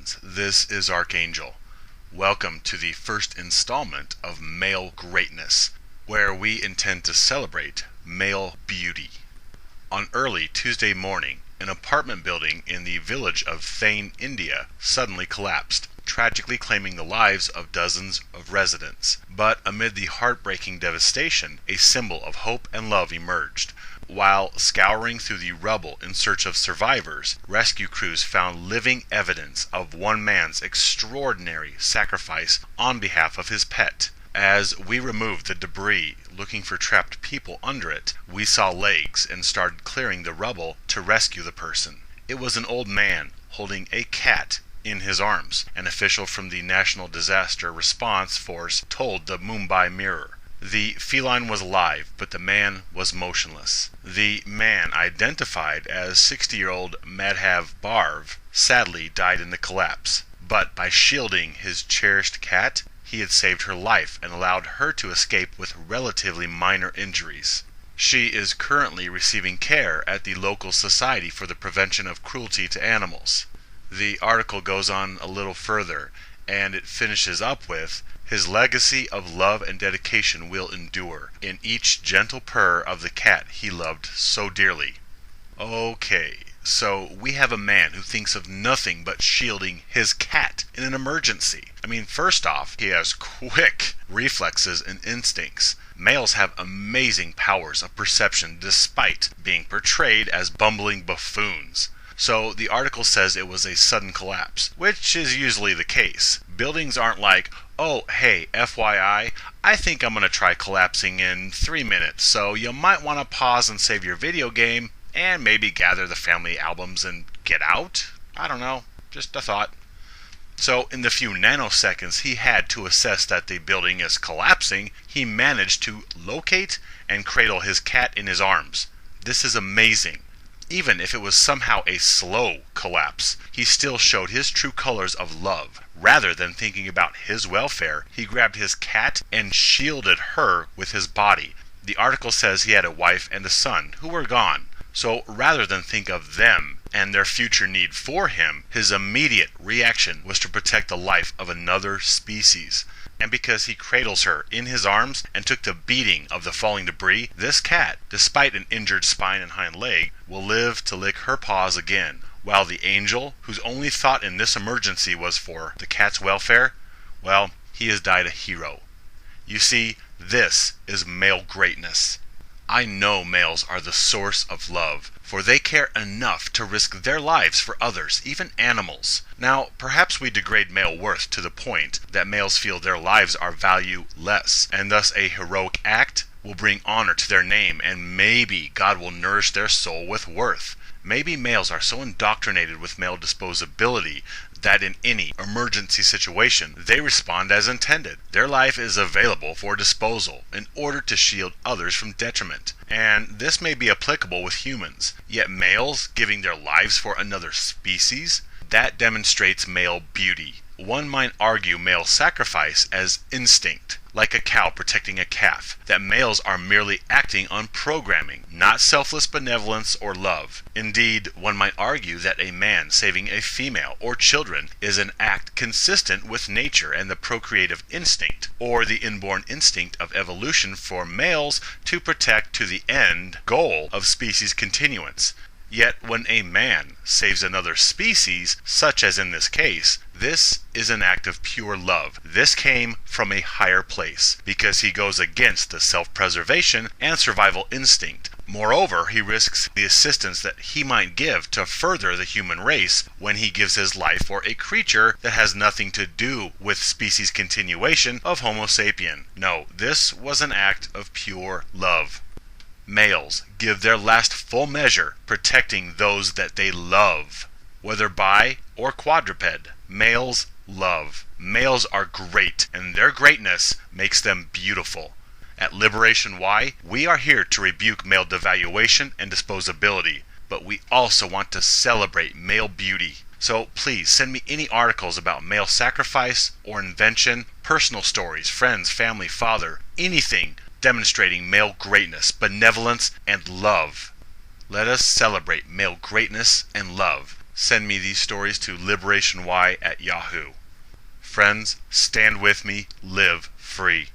friends, this is Archangel. Welcome to the first installment of Male Greatness, where we intend to celebrate male beauty. On early Tuesday morning, an apartment building in the village of Thane, India, suddenly collapsed, tragically claiming the lives of dozens of residents. But amid the heartbreaking devastation, a symbol of hope and love emerged. While scouring through the rubble in search of survivors, rescue crews found living evidence of one man's extraordinary sacrifice on behalf of his pet. As we removed the debris, looking for trapped people under it, we saw legs and started clearing the rubble to rescue the person. It was an old man holding a cat in his arms, an official from the National Disaster Response Force told the Mumbai Mirror. The feline was alive, but the man was motionless. The man, identified as 60-year-old Madhav Barv, sadly died in the collapse. But by shielding his cherished cat, he had saved her life and allowed her to escape with relatively minor injuries. She is currently receiving care at the local Society for the Prevention of Cruelty to Animals. The article goes on a little further, and it finishes up with, "His legacy of love and dedication will endure in each gentle purr of the cat he loved so dearly." Okay, so we have a man who thinks of nothing but shielding his cat in an emergency. I mean, first off, he has quick reflexes and instincts. Males have amazing powers of perception despite being portrayed as bumbling buffoons. So the article says it was a sudden collapse, which is usually the case. Buildings aren't like, "Oh, hey, FYI, I think I'm going to try collapsing in 3 minutes, so you might want to pause and save your video game, and maybe gather the family albums and get out." I don't know, just a thought. So in the few nanoseconds he had to assess that the building is collapsing, he managed to locate and cradle his cat in his arms. This is amazing. Even if it was somehow a slow collapse, he still showed his true colors of love. Rather than thinking about his welfare, he grabbed his cat and shielded her with his body. The article says he had a wife and a son who were gone. So rather than think of them and their future need for him, his immediate reaction was to protect the life of another species. And because he cradles her in his arms and took the beating of the falling debris, this cat, despite an injured spine and hind leg, will live to lick her paws again. While the angel, whose only thought in this emergency was for the cat's welfare, well, he has died a hero. You see, this is male greatness. I know males are the source of love, for they care enough to risk their lives for others, even animals. Now, perhaps we degrade male worth to the point that males feel their lives are valueless, and thus a heroic act will bring honor to their name, and maybe God will nourish their soul with worth. Maybe males are so indoctrinated with male disposability that in any emergency situation, they respond as intended. Their life is available for disposal in order to shield others from detriment. And this may be applicable with humans. Yet males giving their lives for another species? That demonstrates male beauty. One might argue male sacrifice as instinct, like a cow protecting a calf, that males are merely acting on programming, not selfless benevolence or love. Indeed, one might argue that a man saving a female or children is an act consistent with nature and the procreative instinct, or the inborn instinct of evolution for males to protect to the end goal of species continuance. Yet when a man saves another species, such as in this case, this is an act of pure love. This came from a higher place, because he goes against the self-preservation and survival instinct. Moreover, he risks the assistance that he might give to further the human race when he gives his life for a creature that has nothing to do with species continuation of Homo sapien. No, this was an act of pure love. Males give their last full measure protecting those that they love, whether bi or quadruped. Males love. Males are great, and their greatness makes them beautiful. At Liberation Y, we are here to rebuke male devaluation and disposability, but we also want to celebrate male beauty. So please send me any articles about male sacrifice or invention, personal stories, friends, family, father, anything demonstrating male greatness, benevolence, and love. Let us celebrate male greatness and love. Send me these stories to liberationy@yahoo. Friends, stand with me, live free.